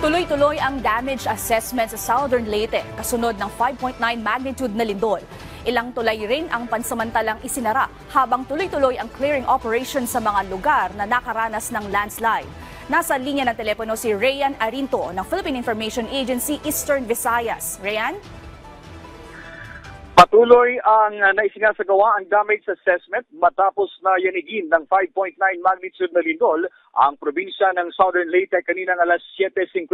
Tuloy-tuloy ang damage assessment sa Southern Leyte kasunod ng 5.9 magnitude na lindol. Ilang tulay rin ang pansamantalang isinara habang tuloy-tuloy ang clearing operation sa mga lugar na nakaranas ng landslide. Nasa linya ng telepono si Rayan Arinto ng Philippine Information Agency Eastern Visayas. Rayan? Patuloy ang naisingasagawa ang damage assessment matapos na yanigin ng 5.9 magnitude na lindol ang probinsya ng Southern Leyte kaninang alas 7:59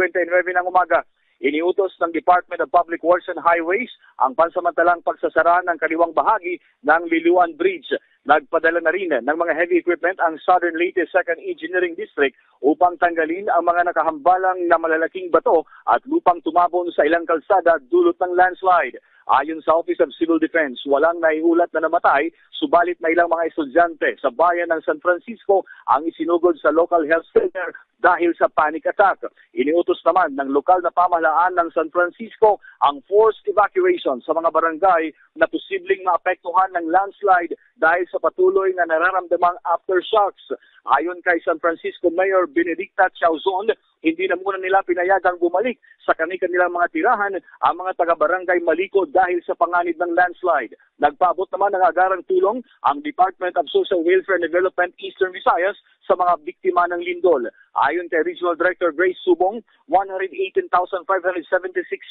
ng umaga. Iniutos ng Department of Public Works and Highways ang pansamantalang pagsasara ng kaliwang bahagi ng Liluan Bridge. Nagpadala na rin ng mga heavy equipment ang Southern Leyte 2nd Engineering District upang tanggalin ang mga nakahambalang na malalaking bato at lupang tumabon sa ilang kalsada dulot ng landslide. Ayon sa Office of Civil Defense, walang naiulat na namatay, subalit may ilang mga estudyante sa bayan ng San Francisco ang isinugod sa local health center dahil sa panic attack. Iniutos naman ng lokal na pamahalaan ng San Francisco ang forced evacuation sa mga barangay na posibleng maapektuhan ng landslide dahil sa patuloy na nararamdamang aftershocks. Ayon kay San Francisco Mayor Benedicta Chauzon, hindi na muna nila pinayagang bumalik sa kanilang mga tirahan ang mga taga-barangay malikod dahil sa panganib ng landslide. Nagpaabot naman ng agarang tulong ang Department of Social Welfare and Development Eastern Visayas sa mga biktima ng lindol. Ayon kay Regional Director Grace Subong, 118,576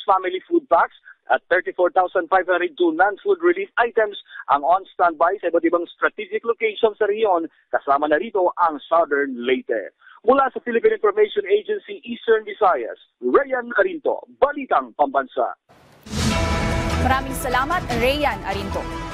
family food packs at 34,502 non-food relief items ang on-standby sa iba't ibang strategic locations sa rehiyon, kasama na rito ang Southern Leyte. Mula sa Philippine Information Agency Eastern Visayas, Rayan Arinto, Balitang Pambansa. Maraming salamat, Rayan Arinto.